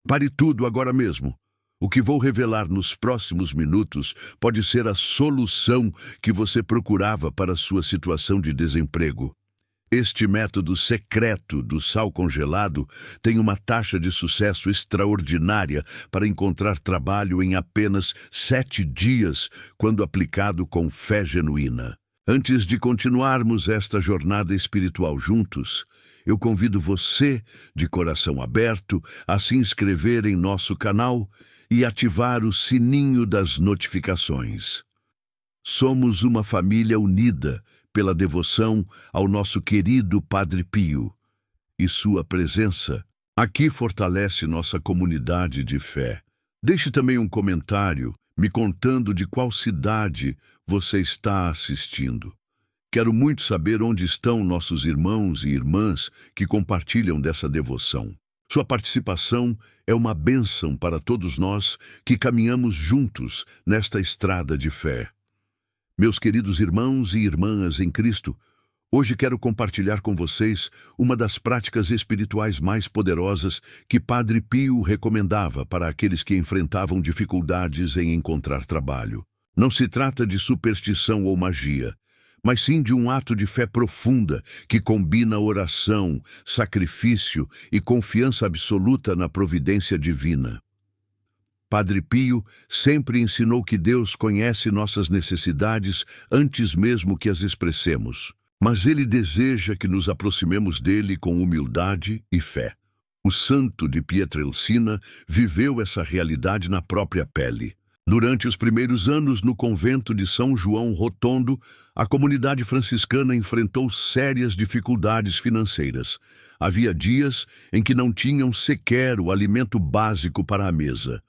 Pare tudo agora mesmo. O que vou revelar nos próximos minutos pode ser a solução que você procurava para a sua situação de desemprego. Este método secreto do sal congelado tem uma taxa de sucesso extraordinária para encontrar trabalho em apenas 7 dias, quando aplicado com fé genuína. Antes de continuarmos esta jornada espiritual juntos, eu convido você, de coração aberto, a se inscrever em nosso canal e ativar o sininho das notificações. Somos uma família unida pela devoção ao nosso querido Padre Pio, e sua presença aqui fortalece nossa comunidade de fé. Deixe também um comentário me contando de qual cidade você está assistindo. Quero muito saber onde estão nossos irmãos e irmãs que compartilham dessa devoção. Sua participação é uma bênção para todos nós que caminhamos juntos nesta estrada de fé. Meus queridos irmãos e irmãs em Cristo, hoje quero compartilhar com vocês uma das práticas espirituais mais poderosas que Padre Pio recomendava para aqueles que enfrentavam dificuldades em encontrar trabalho. Não se trata de superstição ou magia, mas sim de um ato de fé profunda que combina oração, sacrifício e confiança absoluta na providência divina. Padre Pio sempre ensinou que Deus conhece nossas necessidades antes mesmo que as expressemos, mas ele deseja que nos aproximemos dele com humildade e fé. O santo de Pietrelcina viveu essa realidade na própria pele. Durante os primeiros anos no convento de São João Rotondo, a comunidade franciscana enfrentou sérias dificuldades financeiras. Havia dias em que não tinham sequer o alimento básico para a mesa.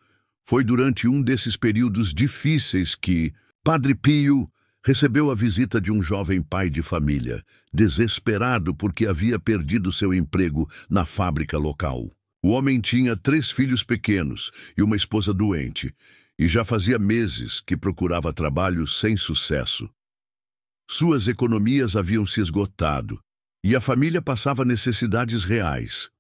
Foi durante um desses períodos difíceis que Padre Pio recebeu a visita de um jovem pai de família, desesperado porque havia perdido seu emprego na fábrica local. O homem tinha 3 filhos pequenos e uma esposa doente, e já fazia meses que procurava trabalho sem sucesso. Suas economias haviam se esgotado, e a família passava necessidades reais.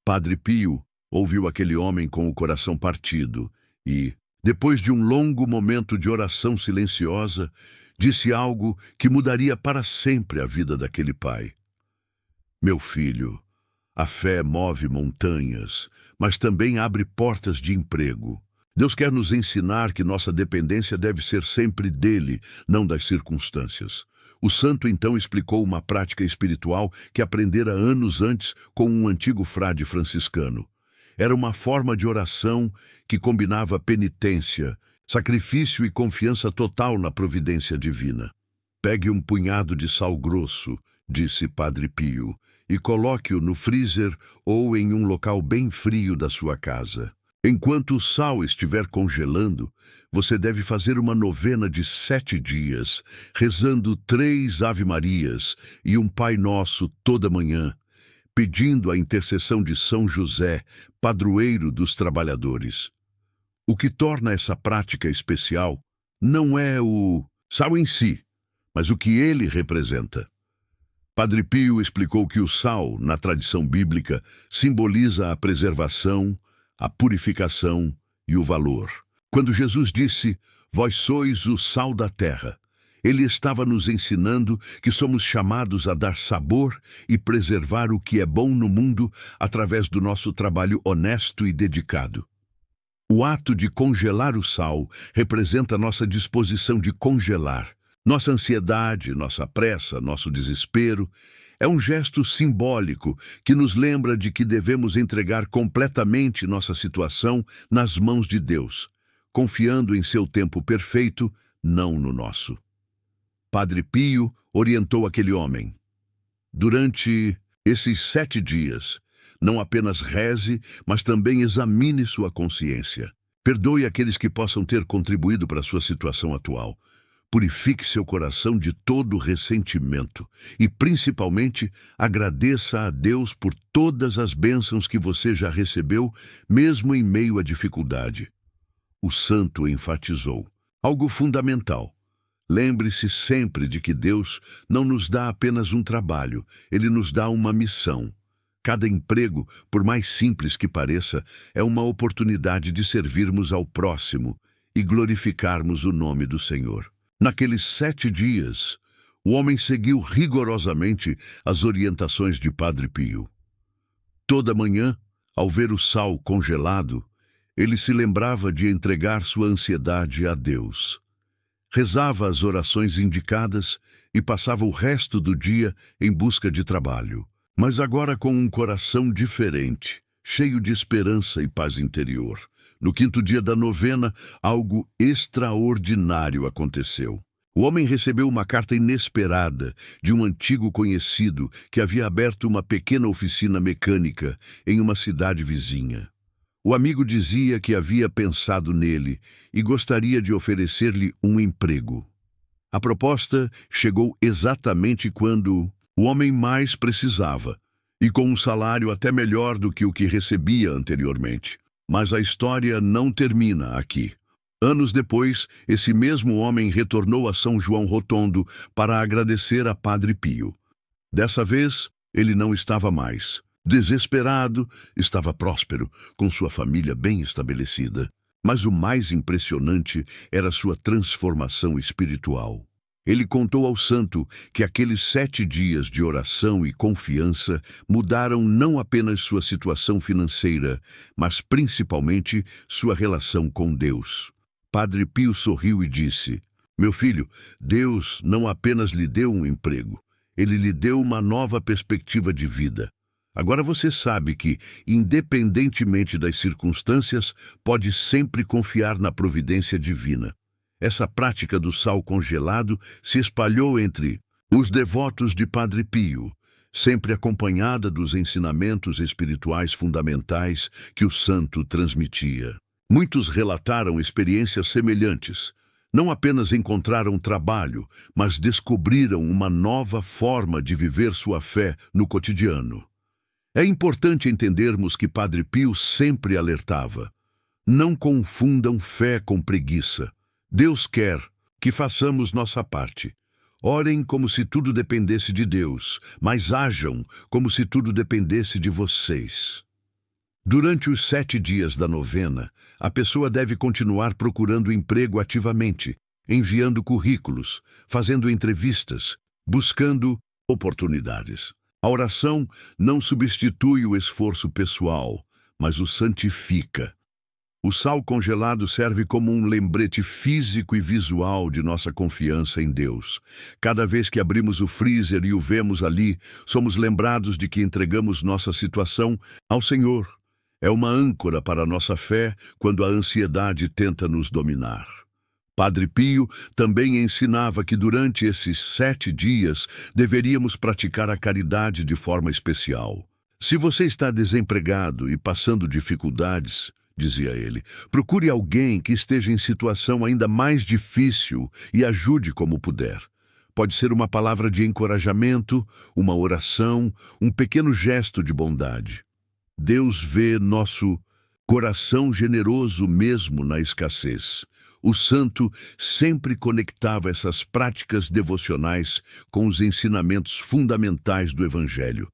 Padre Pio ouviu aquele homem com o coração partido e, depois de um longo momento de oração silenciosa, disse algo que mudaria para sempre a vida daquele pai. Meu filho, a fé move montanhas, mas também abre portas de emprego. Deus quer nos ensinar que nossa dependência deve ser sempre dele, não das circunstâncias. O santo então explicou uma prática espiritual que aprendera anos antes com um antigo frade franciscano. Era uma forma de oração que combinava penitência, sacrifício e confiança total na providência divina. Pegue um punhado de sal grosso, disse Padre Pio, e coloque-o no freezer ou em um local bem frio da sua casa. Enquanto o sal estiver congelando, você deve fazer uma novena de 7 dias, rezando 3 Ave-Marias e um Pai Nosso toda manhã, pedindo a intercessão de São José, padroeiro dos trabalhadores. O que torna essa prática especial não é o sal em si, mas o que ele representa. Padre Pio explicou que o sal, na tradição bíblica, simboliza a preservação, a purificação e o valor. Quando Jesus disse, "Vós sois o sal da terra", ele estava nos ensinando que somos chamados a dar sabor e preservar o que é bom no mundo através do nosso trabalho honesto e dedicado. O ato de congelar o sal representa nossa disposição de congelar. Nossa ansiedade, nossa pressa, nosso desespero. É um gesto simbólico que nos lembra de que devemos entregar completamente nossa situação nas mãos de Deus, confiando em seu tempo perfeito, não no nosso. Padre Pio orientou aquele homem. Durante esses 7 dias, não apenas reze, mas também examine sua consciência. Perdoe aqueles que possam ter contribuído para a sua situação atual. Purifique seu coração de todo ressentimento e, principalmente, agradeça a Deus por todas as bênçãos que você já recebeu, mesmo em meio à dificuldade. O santo enfatizou algo fundamental. Lembre-se sempre de que Deus não nos dá apenas um trabalho, Ele nos dá uma missão. Cada emprego, por mais simples que pareça, é uma oportunidade de servirmos ao próximo e glorificarmos o nome do Senhor. Naqueles 7 dias, o homem seguiu rigorosamente as orientações de Padre Pio. Toda manhã, ao ver o sal congelado, ele se lembrava de entregar sua ansiedade a Deus. Rezava as orações indicadas e passava o resto do dia em busca de trabalho, mas agora com um coração diferente, cheio de esperança e paz interior. No 5º dia da novena, algo extraordinário aconteceu. O homem recebeu uma carta inesperada de um antigo conhecido que havia aberto uma pequena oficina mecânica em uma cidade vizinha. O amigo dizia que havia pensado nele e gostaria de oferecer-lhe um emprego. A proposta chegou exatamente quando o homem mais precisava, e com um salário até melhor do que o que recebia anteriormente. Mas a história não termina aqui. Anos depois, esse mesmo homem retornou a São João Rotondo para agradecer a Padre Pio. Dessa vez, ele não estava mais desesperado, estava próspero, com sua família bem estabelecida. Mas o mais impressionante era sua transformação espiritual. Ele contou ao santo que aqueles 7 dias de oração e confiança mudaram não apenas sua situação financeira, mas principalmente sua relação com Deus. Padre Pio sorriu e disse: "Meu filho, Deus não apenas lhe deu um emprego, Ele lhe deu uma nova perspectiva de vida. Agora você sabe que, independentemente das circunstâncias, pode sempre confiar na providência divina." Essa prática do sal congelado se espalhou entre os devotos de Padre Pio, sempre acompanhada dos ensinamentos espirituais fundamentais que o santo transmitia. Muitos relataram experiências semelhantes. Não apenas encontraram trabalho, mas descobriram uma nova forma de viver sua fé no cotidiano. É importante entendermos que Padre Pio sempre alertava: não confundam fé com preguiça. Deus quer que façamos nossa parte. Orem como se tudo dependesse de Deus, mas ajam como se tudo dependesse de vocês. Durante os 7 dias da novena, a pessoa deve continuar procurando emprego ativamente, enviando currículos, fazendo entrevistas, buscando oportunidades. A oração não substitui o esforço pessoal, mas o santifica. O sal congelado serve como um lembrete físico e visual de nossa confiança em Deus. Cada vez que abrimos o freezer e o vemos ali, somos lembrados de que entregamos nossa situação ao Senhor. É uma âncora para a nossa fé quando a ansiedade tenta nos dominar. Padre Pio também ensinava que durante esses 7 dias deveríamos praticar a caridade de forma especial. Se você está desempregado e passando dificuldades, dizia ele, procure alguém que esteja em situação ainda mais difícil e ajude como puder. Pode ser uma palavra de encorajamento, uma oração, um pequeno gesto de bondade. Deus vê nosso coração generoso mesmo na escassez. O santo sempre conectava essas práticas devocionais com os ensinamentos fundamentais do Evangelho.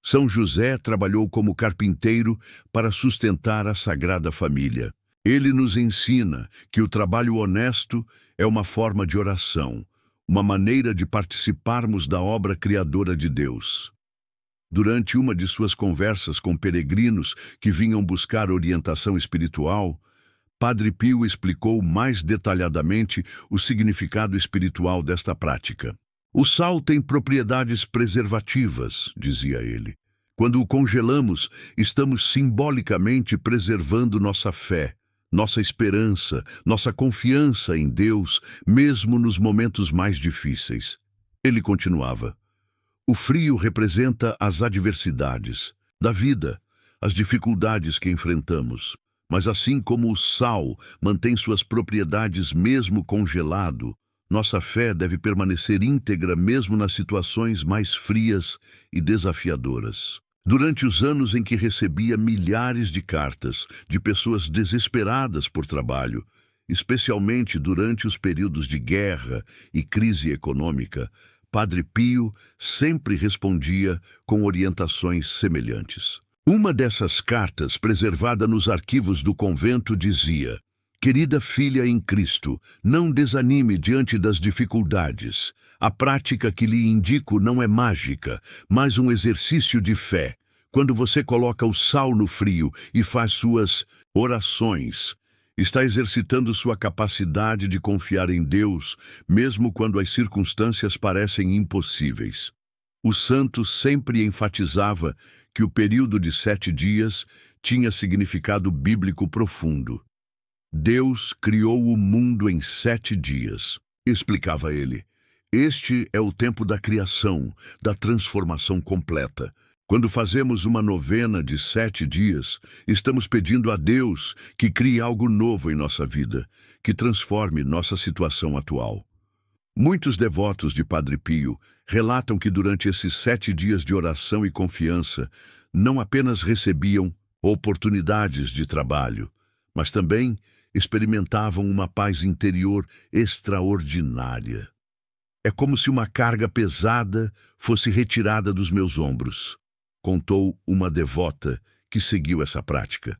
São José trabalhou como carpinteiro para sustentar a Sagrada Família. Ele nos ensina que o trabalho honesto é uma forma de oração, uma maneira de participarmos da obra criadora de Deus. Durante uma de suas conversas com peregrinos que vinham buscar orientação espiritual, Padre Pio explicou mais detalhadamente o significado espiritual desta prática. O sal tem propriedades preservativas, dizia ele. Quando o congelamos, estamos simbolicamente preservando nossa fé, nossa esperança, nossa confiança em Deus, mesmo nos momentos mais difíceis. Ele continuava: o frio representa as adversidades da vida, as dificuldades que enfrentamos. Mas assim como o sal mantém suas propriedades mesmo congelado, nossa fé deve permanecer íntegra mesmo nas situações mais frias e desafiadoras. Durante os anos em que recebia milhares de cartas de pessoas desesperadas por trabalho, especialmente durante os períodos de guerra e crise econômica, Padre Pio sempre respondia com orientações semelhantes. Uma dessas cartas, preservada nos arquivos do convento, dizia: Querida filha em Cristo, não desanime diante das dificuldades. A prática que lhe indico não é mágica, mas um exercício de fé. Quando você coloca o sal no frio e faz suas orações, está exercitando sua capacidade de confiar em Deus, mesmo quando as circunstâncias parecem impossíveis. O santo sempre enfatizava que o período de 7 dias tinha significado bíblico profundo. Deus criou o mundo em 7 dias, explicava ele. Este é o tempo da criação, da transformação completa. Quando fazemos uma novena de 7 dias, estamos pedindo a Deus que crie algo novo em nossa vida, que transforme nossa situação atual. Muitos devotos de Padre Pio relatam que durante esses 7 dias de oração e confiança, não apenas recebiam oportunidades de trabalho, mas também experimentavam uma paz interior extraordinária. É como se uma carga pesada fosse retirada dos meus ombros, contou uma devota que seguiu essa prática.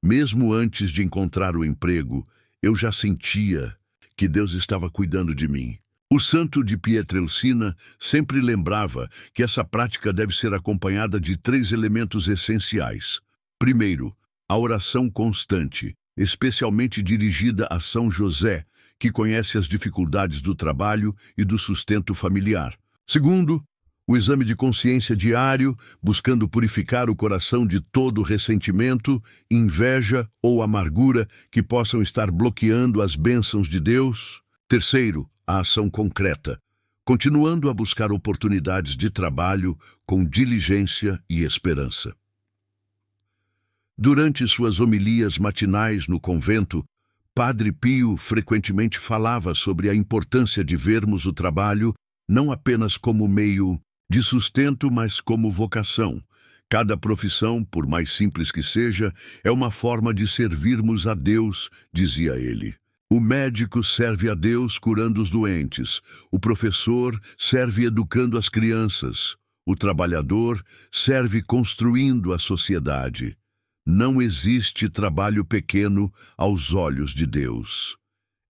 Mesmo antes de encontrar o emprego, eu já sentia que Deus estava cuidando de mim. O santo de Pietrelcina sempre lembrava que essa prática deve ser acompanhada de 3 elementos essenciais. Primeiro, a oração constante, especialmente dirigida a São José, que conhece as dificuldades do trabalho e do sustento familiar. Segundo, o exame de consciência diário, buscando purificar o coração de todo ressentimento, inveja ou amargura que possam estar bloqueando as bênçãos de Deus. Terceiro, a ação concreta, continuando a buscar oportunidades de trabalho com diligência e esperança. Durante suas homilias matinais no convento, Padre Pio frequentemente falava sobre a importância de vermos o trabalho não apenas como meio de sustento, mas como vocação. Cada profissão, por mais simples que seja, é uma forma de servirmos a Deus, dizia ele. O médico serve a Deus curando os doentes, o professor serve educando as crianças, o trabalhador serve construindo a sociedade. Não existe trabalho pequeno aos olhos de Deus.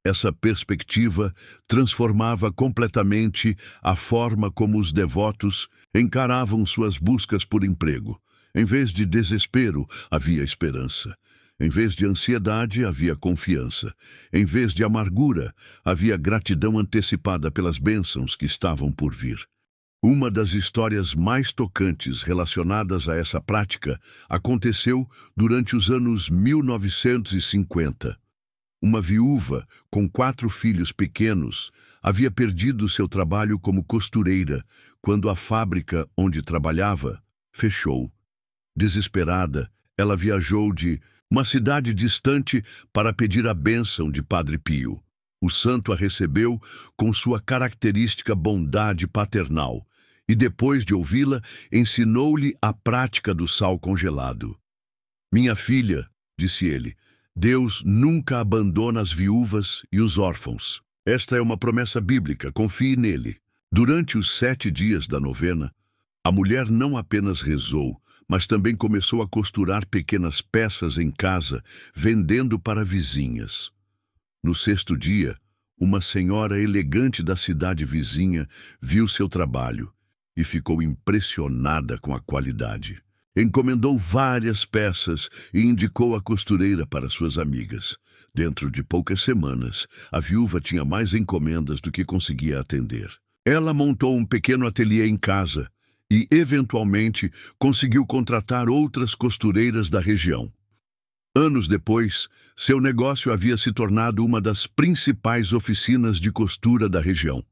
Essa perspectiva transformava completamente a forma como os devotos encaravam suas buscas por emprego. Em vez de desespero, havia esperança. Em vez de ansiedade, havia confiança. Em vez de amargura, havia gratidão antecipada pelas bênçãos que estavam por vir. Uma das histórias mais tocantes relacionadas a essa prática aconteceu durante os anos 1950. Uma viúva com 4 filhos pequenos havia perdido seu trabalho como costureira quando a fábrica onde trabalhava fechou. Desesperada, ela viajou de uma cidade distante para pedir a bênção de Padre Pio. O santo a recebeu com sua característica bondade paternal e, depois de ouvi-la, ensinou-lhe a prática do sal congelado. Minha filha, disse ele, Deus nunca abandona as viúvas e os órfãos. Esta é uma promessa bíblica, confie nele. Durante os 7 dias da novena, a mulher não apenas rezou, mas também começou a costurar pequenas peças em casa, vendendo para vizinhas. No 6º dia, uma senhora elegante da cidade vizinha viu seu trabalho e ficou impressionada com a qualidade. Encomendou várias peças e indicou a costureira para suas amigas. Dentro de poucas semanas, a viúva tinha mais encomendas do que conseguia atender. Ela montou um pequeno ateliê em casa e, eventualmente, conseguiu contratar outras costureiras da região. Anos depois, seu negócio havia se tornado uma das principais oficinas de costura da região.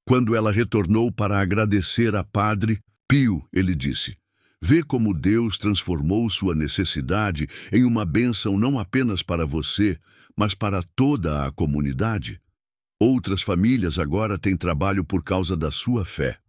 Quando ela retornou para agradecer a Padre Pio, ele disse: Vê como Deus transformou sua necessidade em uma bênção não apenas para você, mas para toda a comunidade. Outras famílias agora têm trabalho por causa da sua fé.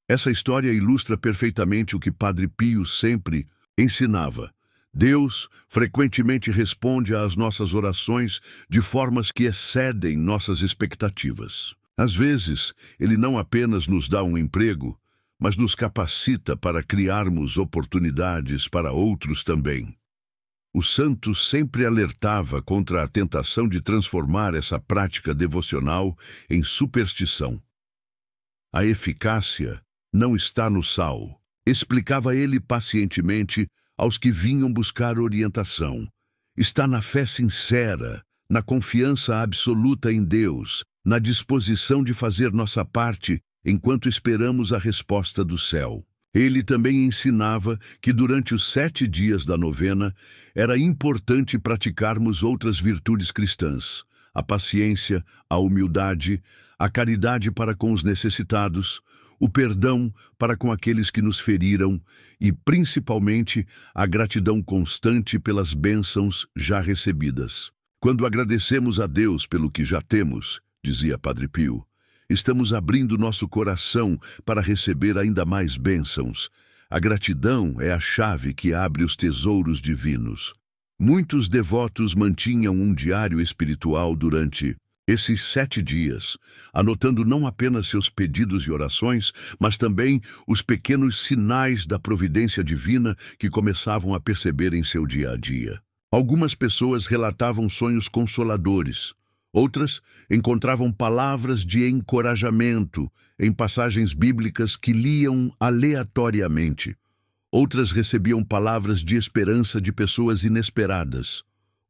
Essa história ilustra perfeitamente o que Padre Pio sempre ensinava. Deus frequentemente responde às nossas orações de formas que excedem nossas expectativas. Às vezes, ele não apenas nos dá um emprego, mas nos capacita para criarmos oportunidades para outros também. O santo sempre alertava contra a tentação de transformar essa prática devocional em superstição. A eficácia não está no sal, explicava ele pacientemente aos que vinham buscar orientação. Está na fé sincera, na confiança absoluta em Deus, na disposição de fazer nossa parte enquanto esperamos a resposta do céu. Ele também ensinava que durante os 7 dias da novena era importante praticarmos outras virtudes cristãs: a paciência, a humildade, a caridade para com os necessitados, o perdão para com aqueles que nos feriram e, principalmente, a gratidão constante pelas bênçãos já recebidas. Quando agradecemos a Deus pelo que já temos, dizia Padre Pio, estamos abrindo nosso coração para receber ainda mais bênçãos. A gratidão é a chave que abre os tesouros divinos. Muitos devotos mantinham um diário espiritual durante esses 7 dias, anotando não apenas seus pedidos e orações, mas também os pequenos sinais da providência divina que começavam a perceber em seu dia a dia. Algumas pessoas relatavam sonhos consoladores. Outras encontravam palavras de encorajamento em passagens bíblicas que liam aleatoriamente. Outras recebiam palavras de esperança de pessoas inesperadas.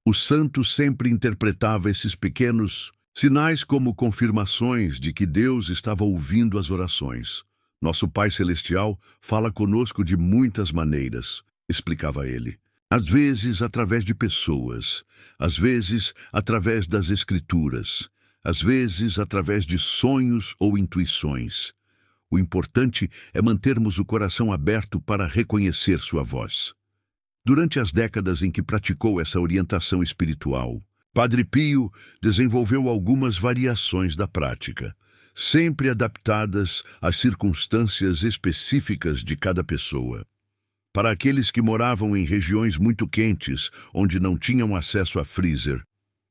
O santo sempre interpretava esses pequenos sinais como confirmações de que Deus estava ouvindo as orações. Nosso Pai Celestial fala conosco de muitas maneiras, explicava ele. Às vezes através de pessoas, às vezes através das Escrituras, às vezes através de sonhos ou intuições. O importante é mantermos o coração aberto para reconhecer sua voz. Durante as décadas em que praticou essa orientação espiritual, Padre Pio desenvolveu algumas variações da prática, sempre adaptadas às circunstâncias específicas de cada pessoa. Para aqueles que moravam em regiões muito quentes, onde não tinham acesso a freezer,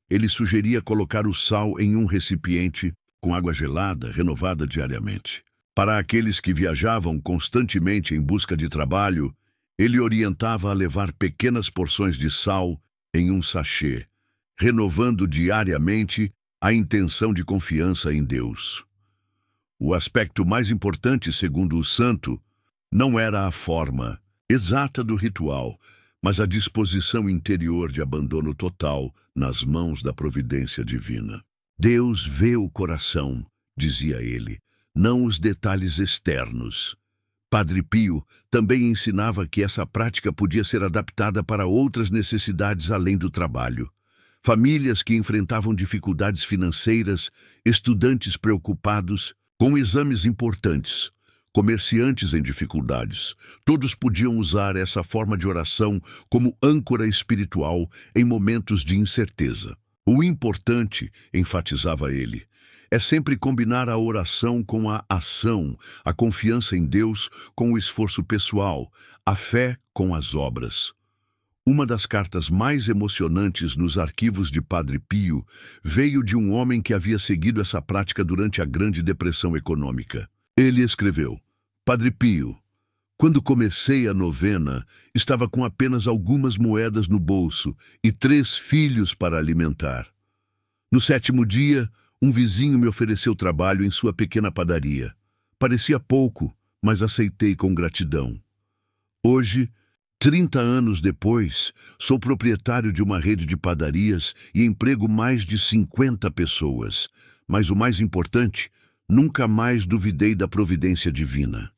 ele sugeria colocar o sal em um recipiente com água gelada, renovada diariamente. Para aqueles que viajavam constantemente em busca de trabalho, ele orientava a levar pequenas porções de sal em um sachê, renovando diariamente a intenção de confiança em Deus. O aspecto mais importante, segundo o santo, não era a forma exata do ritual, mas a disposição interior de abandono total nas mãos da providência divina. Deus vê o coração, dizia ele, não os detalhes externos. Padre Pio também ensinava que essa prática podia ser adaptada para outras necessidades além do trabalho. Famílias que enfrentavam dificuldades financeiras, estudantes preocupados com exames importantes, comerciantes em dificuldades. Todos podiam usar essa forma de oração como âncora espiritual em momentos de incerteza. O importante, enfatizava ele, é sempre combinar a oração com a ação, a confiança em Deus com o esforço pessoal, a fé com as obras. Uma das cartas mais emocionantes nos arquivos de Padre Pio veio de um homem que havia seguido essa prática durante a Grande Depressão Econômica. Ele escreveu: Padre Pio, quando comecei a novena, estava com apenas algumas moedas no bolso e 3 filhos para alimentar. No 7º dia, um vizinho me ofereceu trabalho em sua pequena padaria. Parecia pouco, mas aceitei com gratidão. Hoje, 30 anos depois, sou proprietário de uma rede de padarias e emprego mais de 50 pessoas. Mas o mais importante, nunca mais duvidei da providência divina.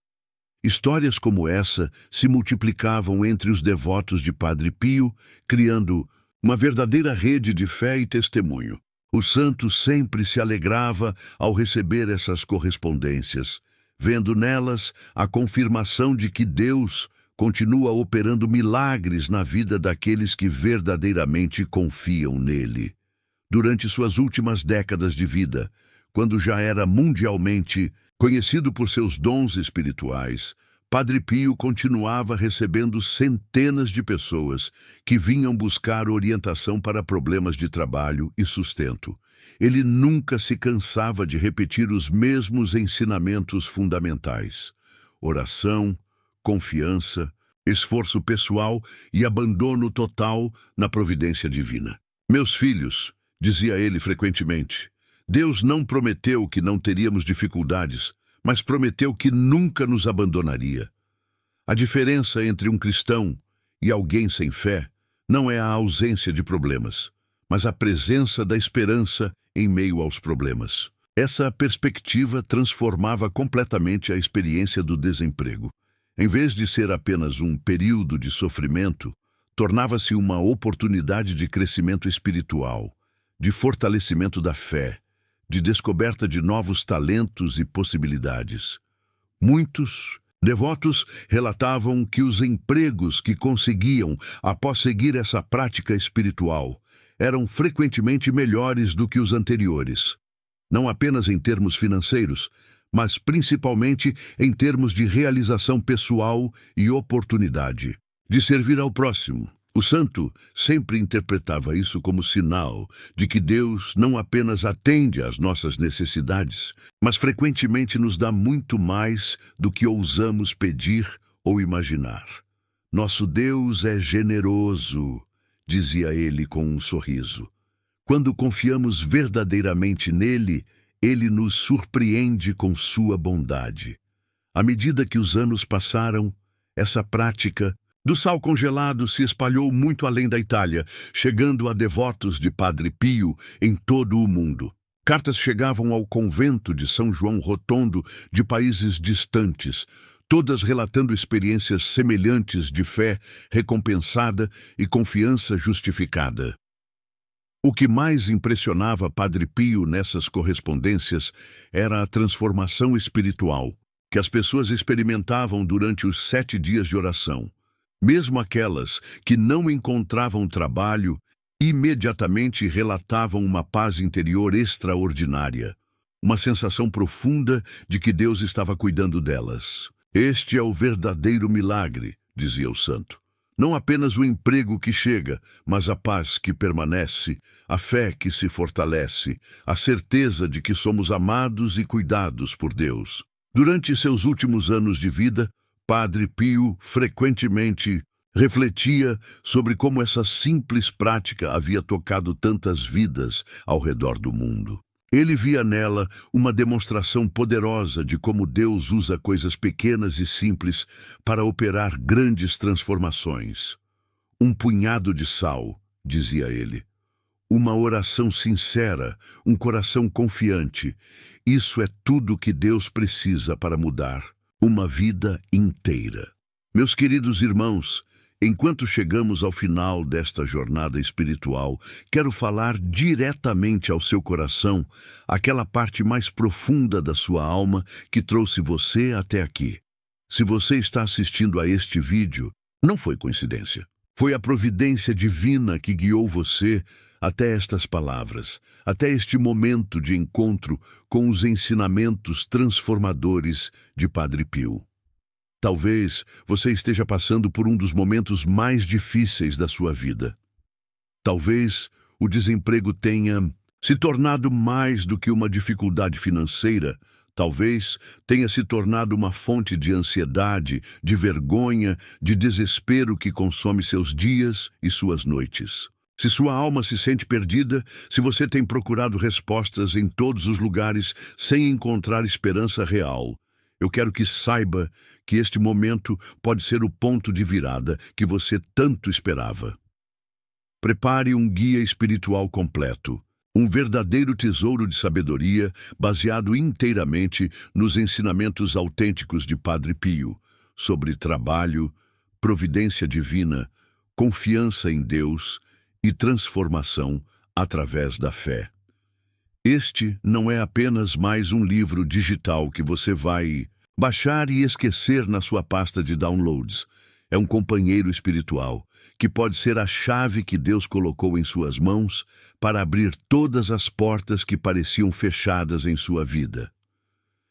Histórias como essa se multiplicavam entre os devotos de Padre Pio, criando uma verdadeira rede de fé e testemunho. O santo sempre se alegrava ao receber essas correspondências, vendo nelas a confirmação de que Deus continua operando milagres na vida daqueles que verdadeiramente confiam nele. Durante suas últimas décadas de vida, quando já era mundialmente conhecido por seus dons espirituais, Padre Pio continuava recebendo centenas de pessoas que vinham buscar orientação para problemas de trabalho e sustento. Ele nunca se cansava de repetir os mesmos ensinamentos fundamentais: oração, confiança, esforço pessoal e abandono total na providência divina. Meus filhos, dizia ele frequentemente, Deus não prometeu que não teríamos dificuldades, mas prometeu que nunca nos abandonaria. A diferença entre um cristão e alguém sem fé não é a ausência de problemas, mas a presença da esperança em meio aos problemas. Essa perspectiva transformava completamente a experiência do desemprego. Em vez de ser apenas um período de sofrimento, tornava-se uma oportunidade de crescimento espiritual, de fortalecimento da fé, de descoberta de novos talentos e possibilidades. Muitos devotos relatavam que os empregos que conseguiam após seguir essa prática espiritual eram frequentemente melhores do que os anteriores, não apenas em termos financeiros, mas principalmente em termos de realização pessoal e oportunidade de servir ao próximo. O santo sempre interpretava isso como sinal de que Deus não apenas atende às nossas necessidades, mas frequentemente nos dá muito mais do que ousamos pedir ou imaginar. Nosso Deus é generoso, dizia ele com um sorriso. Quando confiamos verdadeiramente nele, ele nos surpreende com sua bondade. À medida que os anos passaram, essa prática do sal congelado se espalhou muito além da Itália, chegando a devotos de Padre Pio em todo o mundo. Cartas chegavam ao convento de São João Rotondo de países distantes, todas relatando experiências semelhantes de fé recompensada e confiança justificada. O que mais impressionava Padre Pio nessas correspondências era a transformação espiritual que as pessoas experimentavam durante os 7 dias de oração. Mesmo aquelas que não encontravam trabalho, imediatamente relatavam uma paz interior extraordinária, uma sensação profunda de que Deus estava cuidando delas. Este é o verdadeiro milagre, dizia o santo. Não apenas o emprego que chega, mas a paz que permanece, a fé que se fortalece, a certeza de que somos amados e cuidados por Deus. Durante seus últimos anos de vida, Padre Pio frequentemente refletia sobre como essa simples prática havia tocado tantas vidas ao redor do mundo. Ele via nela uma demonstração poderosa de como Deus usa coisas pequenas e simples para operar grandes transformações. Um punhado de sal, dizia ele. Uma oração sincera, um coração confiante. Isso é tudo que Deus precisa para mudar uma vida inteira. Meus queridos irmãos, enquanto chegamos ao final desta jornada espiritual, quero falar diretamente ao seu coração, aquela parte mais profunda da sua alma que trouxe você até aqui. Se você está assistindo a este vídeo, não foi coincidência. Foi a providência divina que guiou você até estas palavras, até este momento de encontro com os ensinamentos transformadores de Padre Pio. Talvez você esteja passando por um dos momentos mais difíceis da sua vida. Talvez o desemprego tenha se tornado mais do que uma dificuldade financeira. Talvez tenha se tornado uma fonte de ansiedade, de vergonha, de desespero que consome seus dias e suas noites. Se sua alma se sente perdida, se você tem procurado respostas em todos os lugares sem encontrar esperança real, eu quero que saiba que este momento pode ser o ponto de virada que você tanto esperava. Prepare um guia espiritual completo, um verdadeiro tesouro de sabedoria baseado inteiramente nos ensinamentos autênticos de Padre Pio sobre trabalho, providência divina, confiança em Deus e transformação através da fé. Este não é apenas mais um livro digital que você vai baixar e esquecer na sua pasta de downloads. É um companheiro espiritual que pode ser a chave que Deus colocou em suas mãos para abrir todas as portas que pareciam fechadas em sua vida.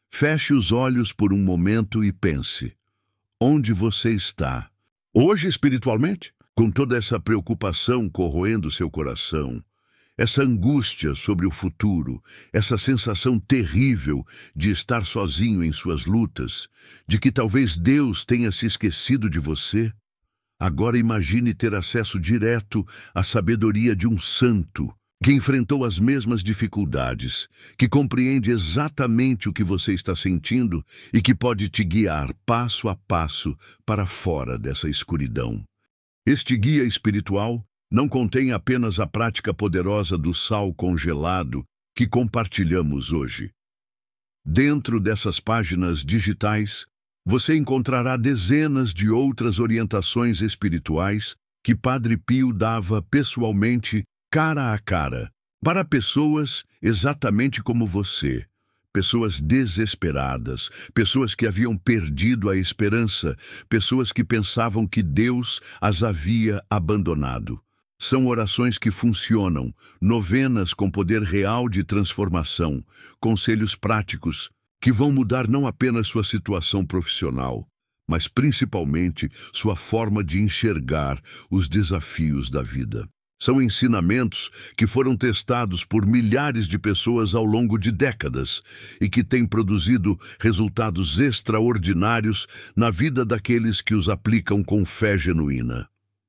Feche os olhos por um momento e pense: onde você está. Hoje, espiritualmente, com toda essa preocupação corroendo seu coração, essa angústia sobre o futuro, essa sensação terrível de estar sozinho em suas lutas, de que talvez Deus tenha se esquecido de você, agora imagine ter acesso direto à sabedoria de um santo que enfrentou as mesmas dificuldades, que compreende exatamente o que você está sentindo e que pode te guiar passo a passo para fora dessa escuridão. Este guia espiritual não contém apenas a prática poderosa do sal congelado que compartilhamos hoje. Dentro dessas páginas digitais, você encontrará dezenas de outras orientações espirituais que Padre Pio dava pessoalmente, cara a cara, para pessoas exatamente como você, pessoas desesperadas, pessoas que haviam perdido a esperança, pessoas que pensavam que Deus as havia abandonado. São orações que funcionam, novenas com poder real de transformação, conselhos práticos que vão mudar não apenas sua situação profissional, mas principalmente sua forma de enxergar os desafios da vida. São ensinamentos que foram testados por milhares de pessoas ao longo de décadas e que têm produzido resultados extraordinários na vida daqueles que os aplicam com fé genuína.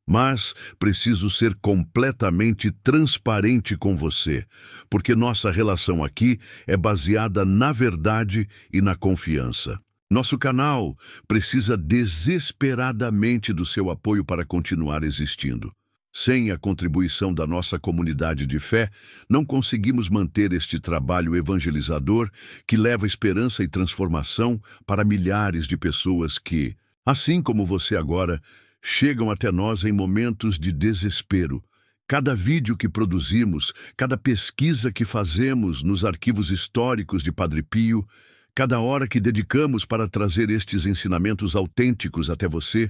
Mas preciso ser completamente transparente com você, porque nossa relação aqui é baseada na verdade e na confiança. Nosso canal precisa desesperadamente do seu apoio para continuar existindo. Sem a contribuição da nossa comunidade de fé, não conseguimos manter este trabalho evangelizador que leva esperança e transformação para milhares de pessoas que, assim como você agora, chegam até nós em momentos de desespero. Cada vídeo que produzimos, cada pesquisa que fazemos nos arquivos históricos de Padre Pio, cada hora que dedicamos para trazer estes ensinamentos autênticos até você,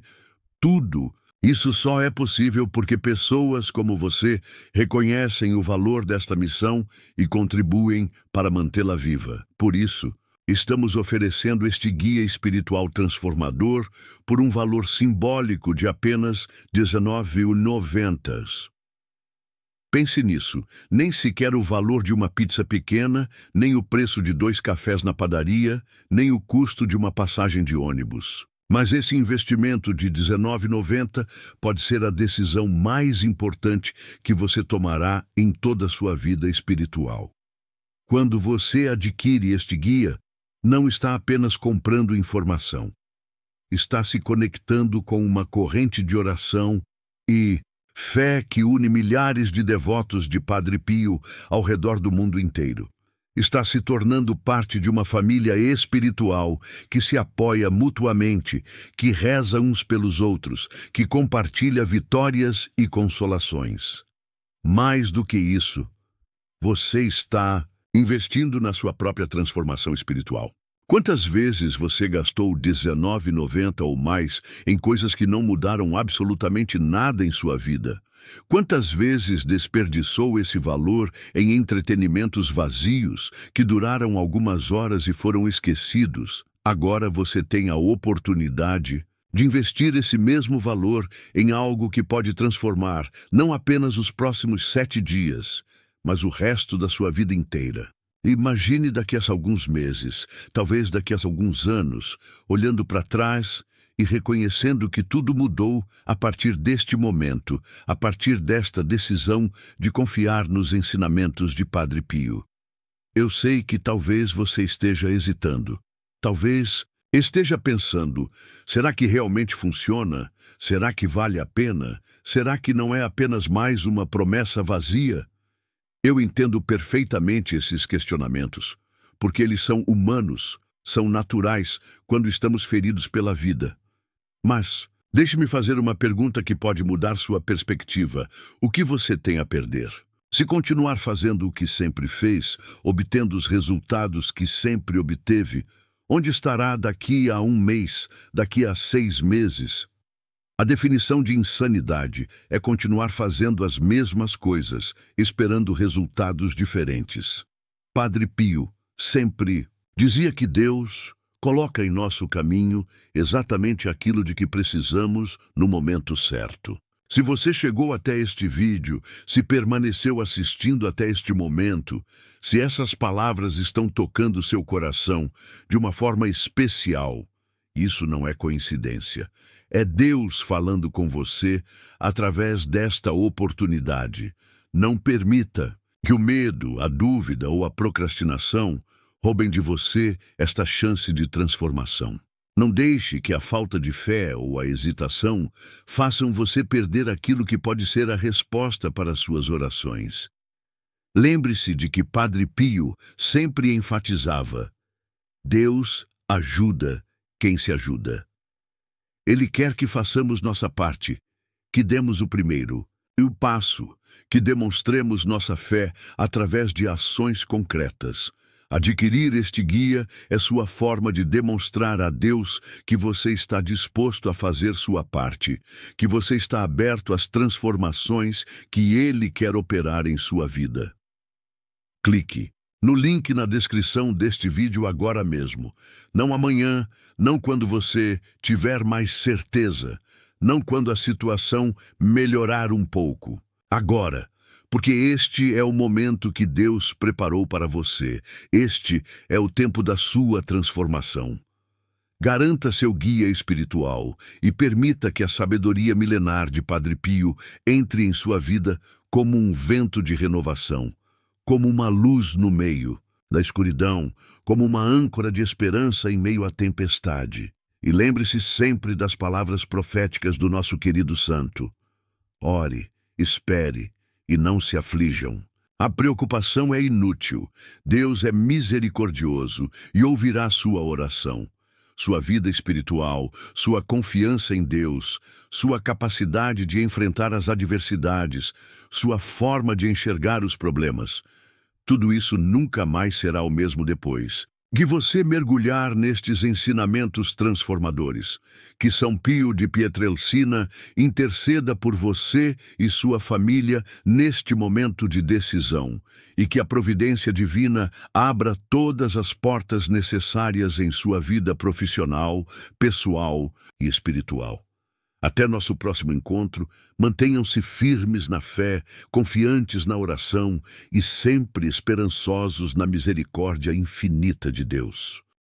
tudo isso só é possível porque pessoas como você reconhecem o valor desta missão e contribuem para mantê-la viva. Por isso, estamos oferecendo este guia espiritual transformador por um valor simbólico de apenas R$19,90. Pense nisso, nem sequer o valor de uma pizza pequena, nem o preço de 2 cafés na padaria, nem o custo de uma passagem de ônibus. Mas esse investimento de R$19,90 pode ser a decisão mais importante que você tomará em toda a sua vida espiritual. Quando você adquire este guia, não está apenas comprando informação. Está se conectando com uma corrente de oração e fé que une milhares de devotos de Padre Pio ao redor do mundo inteiro. Está se tornando parte de uma família espiritual que se apoia mutuamente, que reza uns pelos outros, que compartilha vitórias e consolações. Mais do que isso, você está investindo na sua própria transformação espiritual. Quantas vezes você gastou R$19,90 ou mais em coisas que não mudaram absolutamente nada em sua vida? Quantas vezes desperdiçou esse valor em entretenimentos vazios que duraram algumas horas e foram esquecidos? Agora você tem a oportunidade de investir esse mesmo valor em algo que pode transformar não apenas os próximos 7 dias, mas o resto da sua vida inteira. Imagine daqui a alguns meses, talvez daqui a alguns anos, olhando para trás e reconhecendo que tudo mudou a partir deste momento, a partir desta decisão de confiar nos ensinamentos de Padre Pio. Eu sei que talvez você esteja hesitando. Talvez esteja pensando, será que realmente funciona? Será que vale a pena? Será que não é apenas mais uma promessa vazia? Eu entendo perfeitamente esses questionamentos, porque eles são humanos, são naturais quando estamos feridos pela vida. Mas, deixe-me fazer uma pergunta que pode mudar sua perspectiva. O que você tem a perder? Se continuar fazendo o que sempre fez, obtendo os resultados que sempre obteve, onde estará daqui a 1 mês, daqui a 6 meses? A definição de insanidade é continuar fazendo as mesmas coisas, esperando resultados diferentes. Padre Pio sempre dizia que Deus, coloca em nosso caminho exatamente aquilo de que precisamos no momento certo. Se você chegou até este vídeo, se permaneceu assistindo até este momento, se essas palavras estão tocando seu coração de uma forma especial, isso não é coincidência. É Deus falando com você através desta oportunidade. Não permita que o medo, a dúvida ou a procrastinação roubem de você esta chance de transformação. Não deixe que a falta de fé ou a hesitação façam você perder aquilo que pode ser a resposta para as suas orações. Lembre-se de que Padre Pio sempre enfatizava: Deus ajuda quem se ajuda. Ele quer que façamos nossa parte, que demos o primeiro e o passo, que demonstremos nossa fé através de ações concretas. Adquirir este guia é sua forma de demonstrar a Deus que você está disposto a fazer sua parte, que você está aberto às transformações que Ele quer operar em sua vida. Clique no link na descrição deste vídeo agora mesmo. Não amanhã, não quando você tiver mais certeza, não quando a situação melhorar um pouco. Agora. Porque este é o momento que Deus preparou para você. Este é o tempo da sua transformação. Garanta seu guia espiritual e permita que a sabedoria milenar de Padre Pio entre em sua vida como um vento de renovação, como uma luz no meio da escuridão, como uma âncora de esperança em meio à tempestade. E lembre-se sempre das palavras proféticas do nosso querido santo. Ore, espere e não se aflijam. A preocupação é inútil. Deus é misericordioso e ouvirá sua oração. Sua vida espiritual, sua confiança em Deus, sua capacidade de enfrentar as adversidades, sua forma de enxergar os problemas. Tudo isso nunca mais será o mesmo depois que você mergulhar nestes ensinamentos transformadores. Que São Pio de Pietrelcina interceda por você e sua família neste momento de decisão, e que a providência divina abra todas as portas necessárias em sua vida profissional, pessoal e espiritual. Até nosso próximo encontro, mantenham-se firmes na fé, confiantes na oração e sempre esperançosos na misericórdia infinita de Deus.